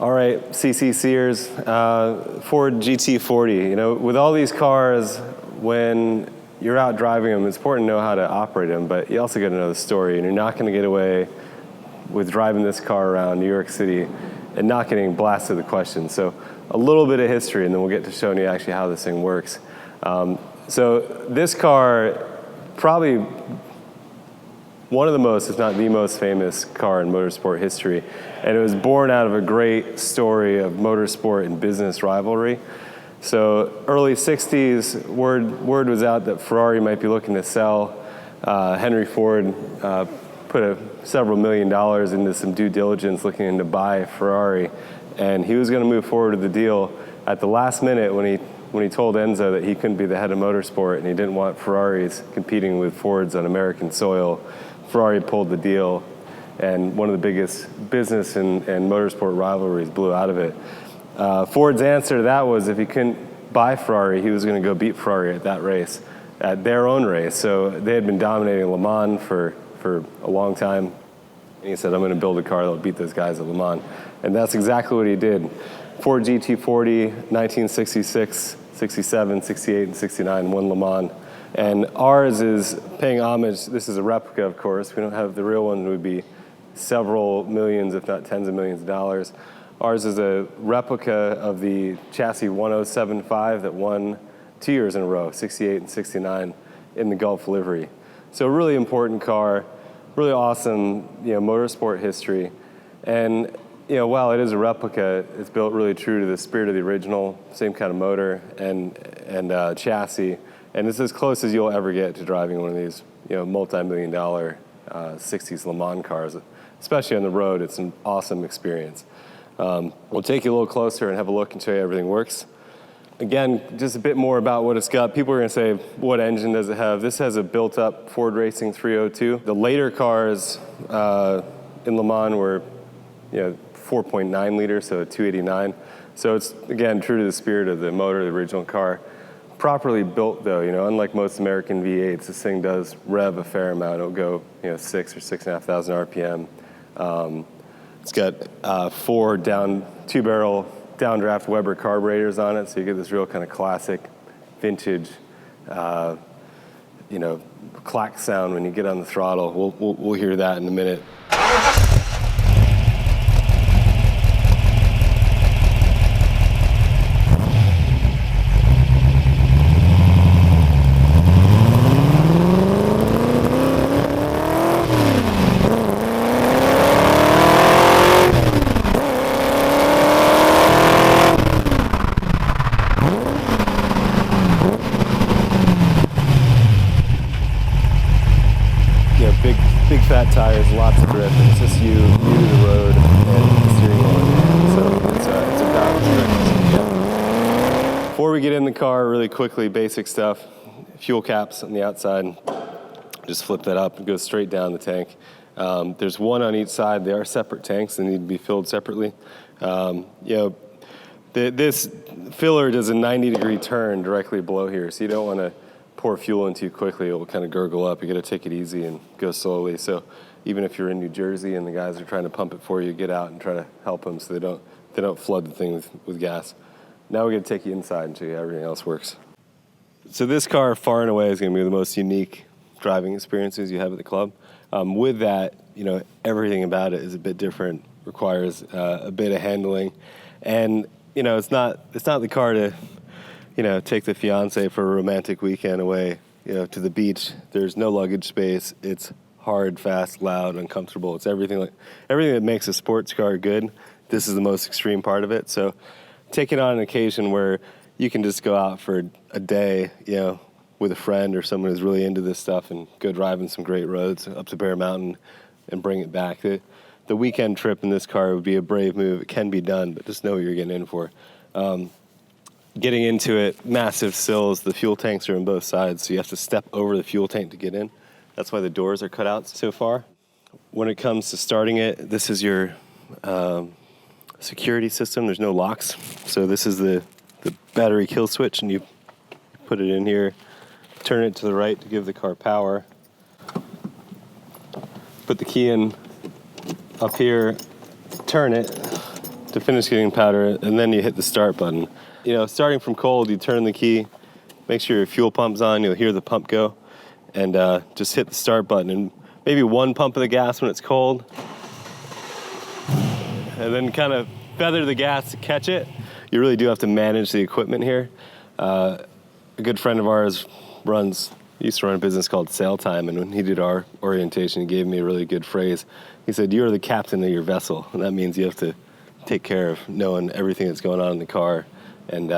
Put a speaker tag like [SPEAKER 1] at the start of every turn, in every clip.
[SPEAKER 1] All right, CCCers, Ford GT40. You know, with all these cars, when you're out driving them, it's important to know how to operate them, but you also got to know the story, and you're not going to get away with driving this car around New York City and not getting blasted with questions. So a little bit of history, and then we'll get to showing you actually how this thing works. So this car, probably one of the most, if not the most famous car in motorsport history. And it was born out of a great story of motorsport and business rivalry. So early 60s, word was out that Ferrari might be looking to sell. Henry Ford put several $1 million into some due diligence looking into buy Ferrari. And he was going to move forward with the deal at the last minute when he told Enzo that he couldn't be the head of motorsport and he didn't want Ferraris competing with Fords on American soil. Ferrari pulled the deal, and one of the biggest business and motorsport rivalries blew out of it. Ford's answer to that was if he couldn't buy Ferrari, he was going to go beat Ferrari at that race, at their own race. So they had been dominating Le Mans for a long time. And he said, I'm going to build a car that'll beat those guys at Le Mans. And that's exactly what he did. Ford GT40, 1966, 67, 68, and 69, won Le Mans. And ours is paying homage. This is a replica, of course. We don't have the real one. It would be several millions, if not tens of millions of dollars. Ours is a replica of the chassis 1075 that won 2 years in a row, 68 and 69, in the Gulf livery. So a really important car, really awesome, motorsport history. And while it is a replica, it's built really true to the spirit of the original, same kind of motor and chassis. And it's as close as you'll ever get to driving one of these, multi-million-dollar 60s Le Mans cars. Especially on the road, it's an awesome experience. We'll take you a little closer and have a look and show you how everything works. Again, just a bit more about what it's got. People are going to say, what engine does it have? This has a built-up Ford Racing 302. The later cars in Le Mans were, 4.9 liters, so a 289. So it's, again, true to the spirit of the motor, the original car. Properly built, though, unlike most American V8s, this thing does rev a fair amount. It'll go, 6 or 6,500 RPM. It's got 4 two-barrel downdraft Weber carburetors on it, so you get this real kind of classic, vintage, clack sound when you get on the throttle. We'll hear that in a minute. Big fat tires, lots of grip, and it's just you to the road and the steering wheel in hand. So it's about as quick. Before we get in the car, really quickly, basic stuff. Fuel caps on the outside. Just flip that up and go straight down the tank. There's one on each side. They are separate tanks. They need to be filled separately. This filler does a 90-degree turn directly below here, so you don't want to pour fuel in too quickly. It will kind of gurgle up. You got to take it easy and go slowly. So even if you're in New Jersey and the guys are trying to pump it for you, get out and try to help them so they don't flood the thing with gas. Now we're going to take you inside and show you how everything else works. So this car, far and away, is going to be the most unique driving experiences you have at the club. With that, everything about it is a bit different, requires a bit of handling, and it's not the car to take the fiance for a romantic weekend away, to the beach. There's no luggage space. It's hard, fast, loud, uncomfortable. It's everything that makes a sports car good. This is the most extreme part of it. So take it on an occasion where you can just go out for a day, with a friend or someone who's really into this stuff and go driving some great roads up to Bear Mountain and bring it back. The weekend trip in this car would be a brave move. It can be done, but just know what you're getting in for. Getting into it, massive sills. The fuel tanks are on both sides, so you have to step over the fuel tank to get in. That's why the doors are cut out so far. When it comes to starting it, this is your security system. There's no locks. So this is the battery kill switch, and you put it in here, turn it to the right to give the car power. Put the key in up here, turn it, to finish getting powder, and then you hit the start button. You know, starting from cold, you turn the key, make sure your fuel pump's on, you'll hear the pump go, and just hit the start button, and maybe one pump of the gas when it's cold, and then kind of feather the gas to catch it. You really do have to manage the equipment here. A good friend of ours used to run a business called Sail Time, and when he did our orientation, he gave me a really good phrase. He said, "You're the captain of your vessel," and that means you have to take care of knowing everything that's going on in the car and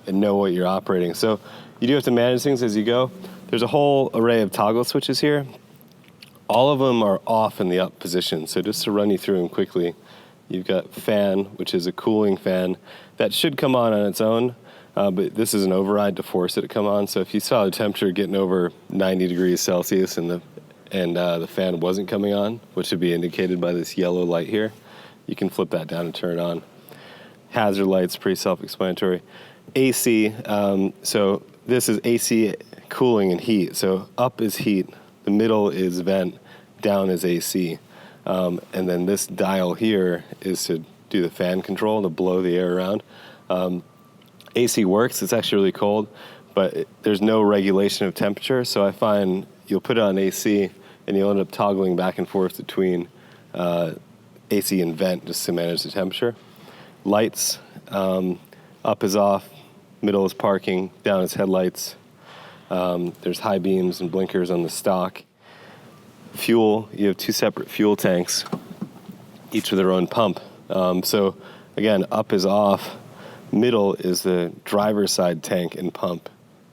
[SPEAKER 1] know what you're operating. So you do have to manage things as you go. There's a whole array of toggle switches here. All of them are off in the up position. So just to run you through them quickly, you've got fan, which is a cooling fan that should come on its own. But this is an override to force it to come on. So if you saw the temperature getting over 90 degrees Celsius and the fan wasn't coming on, which would be indicated by this yellow light here, you can flip that down and turn it on. Hazard lights, pretty self-explanatory. AC, so this is AC cooling and heat. So up is heat, the middle is vent, down is AC. And then this dial here is to do the fan control, to blow the air around. AC works, it's actually really cold, but there's no regulation of temperature, so I find you'll put it on AC and you'll end up toggling back and forth between AC and vent just to manage the temperature. Lights, up is off, middle is parking, down is headlights. There's high beams and blinkers on the stock. Fuel, you have two separate fuel tanks, each with their own pump. So again, up is off, middle is the driver's side tank and pump,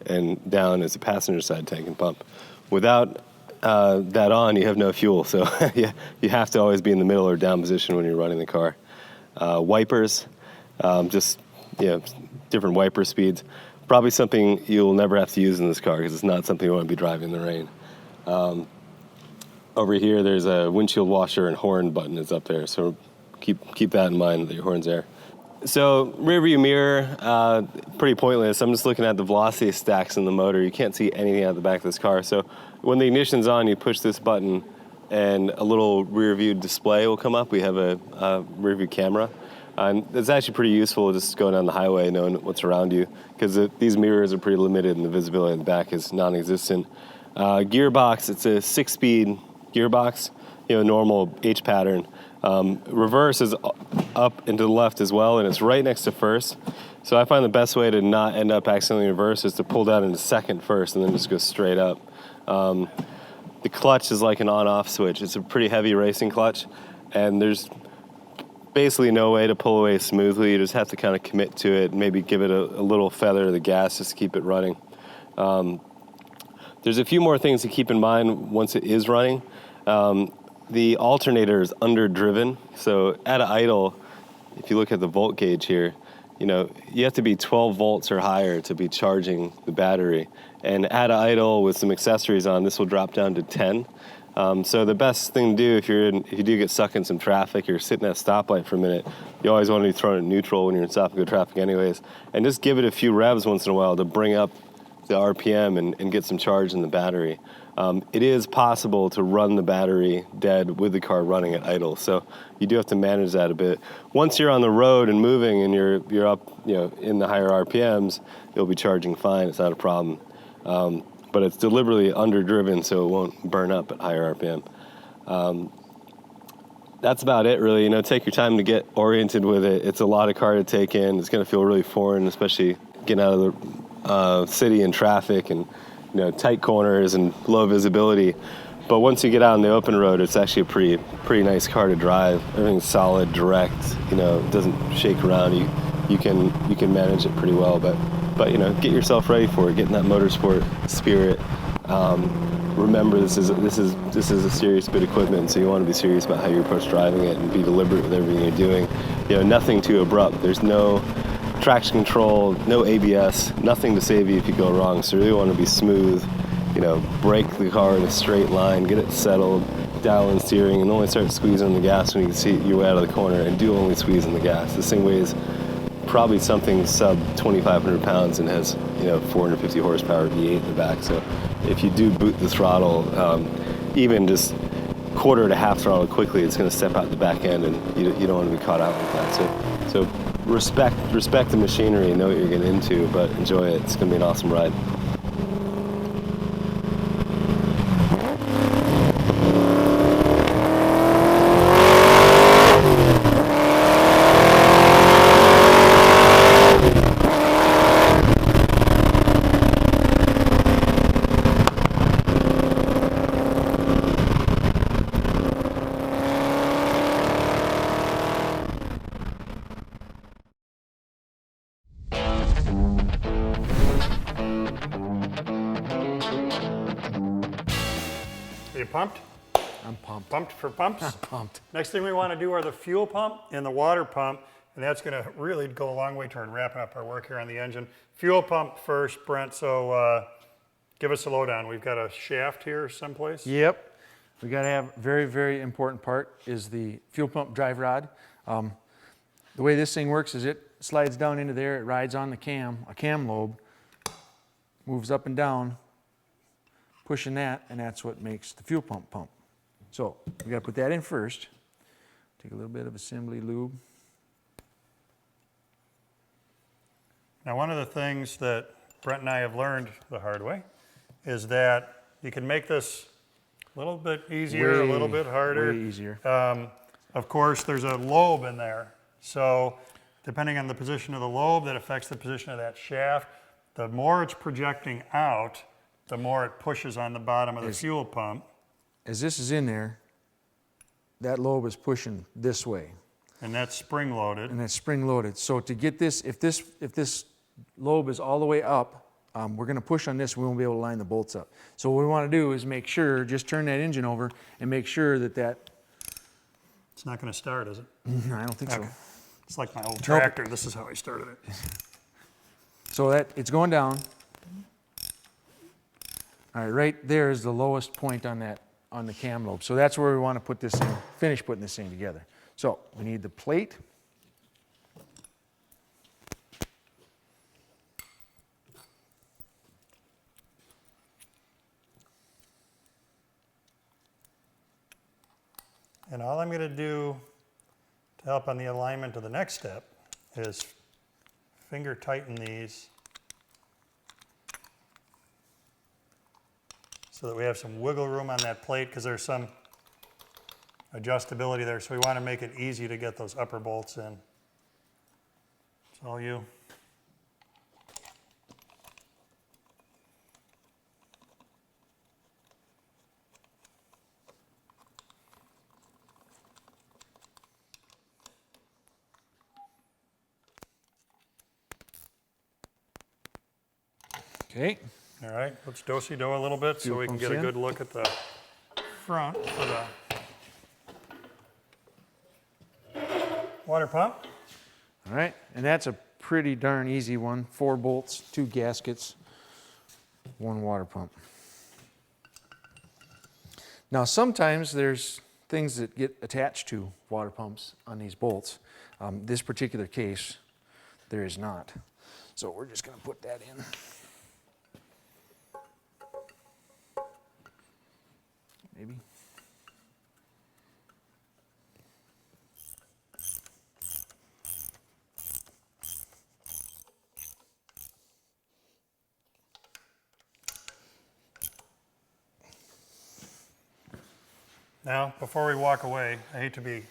[SPEAKER 1] and down is the passenger side tank and pump. Without that on, you have no fuel, so you have to always be in the middle or down position when you're running the car. Wipers, different wiper speeds. Probably something you'll never have to use in this car because it's not something you want to be driving in the rain. Over here, there's a windshield washer and horn button is up there, so keep that in mind that your horn's there. So rear view mirror, pretty pointless. I'm just looking at the velocity stacks in the motor. You can't see anything out the back of this car. So when the ignition's on, you push this button and a little rear view display will come up. We have a rear view camera. And it's actually pretty useful just going down the highway knowing what's around you because these mirrors are pretty limited and the visibility in the back is non-existent. Gearbox, it's a 6-speed gearbox, normal H pattern. Reverse is up and to the left as well, and it's right next to first. So I find the best way to not end up accidentally reverse is to pull down into second first and then just go straight up. The clutch is like an on-off switch. It's a pretty heavy racing clutch, and there's basically no way to pull away smoothly. You just have to kind of commit to it, maybe give it a little feather to the gas just to keep it running. There's a few more things to keep in mind once it is running. The alternator is underdriven, so at idle, if you look at the volt gauge here, you have to be 12 volts or higher to be charging the battery. And at idle with some accessories on, this will drop down to 10. So the best thing to do if you do get stuck in some traffic, you're sitting at a stoplight for a minute, you always want to be thrown in neutral when you're in stop and go traffic anyways, and just give it a few revs once in a while to bring up the RPM and get some charge in the battery. It is possible to run the battery dead with the car running at idle, so you do have to manage that a bit. Once you're on the road and moving and you're up, in the higher RPMs, you'll be charging fine. It's not a problem, but it's deliberately underdriven so it won't burn up at higher RPM. That's about it, really. Take your time to get oriented with it. It's a lot of car to take in. It's going to feel really foreign, especially getting out of the city and traffic and tight corners and low visibility. But once you get out on the open road, it's actually a pretty nice car to drive. Everything's solid, direct. It doesn't shake around. You can manage it pretty well. But get yourself ready for it. Get in that motorsport spirit. Remember, this is a serious bit of equipment, so you want to be serious about how you approach driving it and be deliberate with everything you're doing. Nothing too abrupt. There's no traction control, no ABS, nothing to save you if you go wrong. So you really want to be smooth, brake the car in a straight line, get it settled, dial in steering, and only start squeezing on the gas when you can see your way out of the corner, and do only squeeze on the gas. This thing weighs probably something sub 2,500 pounds and has 450 horsepower V8 in the back. So if you do boot the throttle, even just quarter to half throttle quickly, it's going to step out the back end, and you don't want to be caught out with that. So respect the machinery and know what you're getting into, but enjoy it. It's going to be an awesome ride.
[SPEAKER 2] Are you pumped?
[SPEAKER 3] I'm pumped.
[SPEAKER 2] Pumped for pumps?
[SPEAKER 3] I'm pumped.
[SPEAKER 2] Next thing we want to do are the fuel pump and the water pump, and that's going to really go a long way toward wrapping up our work here on the engine. Fuel pump first, Brent, so give us a lowdown. We've got a shaft here someplace.
[SPEAKER 3] Yep. We got to have very, very important part is the fuel pump drive rod. The way this thing works is it slides down into there, it rides on the cam, a cam lobe, moves up and down, pushing that, and that's what makes the fuel pump pump. So we got to put that in first. Take a little bit of assembly lube.
[SPEAKER 2] Now, one of the things that Brent and I have learned the hard way is that you can make this a little bit easier, a little bit harder.
[SPEAKER 3] Way easier.
[SPEAKER 2] Of course, there's a lobe in there. So depending on the position of the lobe, that affects the position of that shaft. The more it's projecting out, the more it pushes on the bottom of the fuel pump.
[SPEAKER 3] As this is in there, that lobe is pushing this way.
[SPEAKER 2] And that's spring loaded.
[SPEAKER 3] And that's spring loaded. So to get this, if this lobe is all the way up, we're going to push on this, we won't be able to line the bolts up. So what we want to do is make sure, just turn that engine over and make sure that
[SPEAKER 2] It's not going to start, is it?
[SPEAKER 3] I don't think so.
[SPEAKER 2] It's like my old tractor. This is how I started it.
[SPEAKER 3] So that it's going down. All right, right there is the lowest point on the cam lobe. So that's where we want to put this in, finish putting this thing together. So we need the plate.
[SPEAKER 2] And all I'm going to do to help on the alignment of the next step is finger tighten these so that we have some wiggle room on that plate, because there's some adjustability there. So we want to make it easy to get those upper bolts in. It's all you.
[SPEAKER 3] Okay.
[SPEAKER 2] All right, let's do-si-do a little bit so we can get a good look at the front for the water pump.
[SPEAKER 3] All right, and that's a pretty darn easy one. 4 bolts, 2 gaskets, 1 water pump. Now sometimes there's things that get attached to water pumps on these bolts. This particular case, there is not. So we're just going to put that in. Maybe.
[SPEAKER 2] Now, before we walk away, I hate to be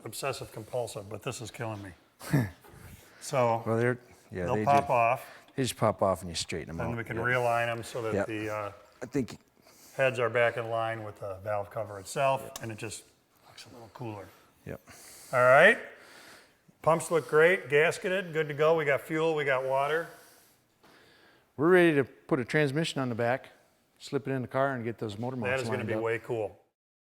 [SPEAKER 2] obsessive compulsive, but this is killing me. So
[SPEAKER 3] Well,
[SPEAKER 2] they'll pop off.
[SPEAKER 3] They just pop off and you straighten them out.
[SPEAKER 2] Then we can realign them so that the
[SPEAKER 3] I think
[SPEAKER 2] heads are back in line with the valve cover itself, and it just looks a little cooler.
[SPEAKER 3] Yep.
[SPEAKER 2] All right. Pumps look great, gasketed, good to go. We got fuel, we got water.
[SPEAKER 3] We're ready to put a transmission on the back, slip it in the car, and get those motor mounts
[SPEAKER 2] That is going to
[SPEAKER 3] lined
[SPEAKER 2] be
[SPEAKER 3] up.
[SPEAKER 2] way cool.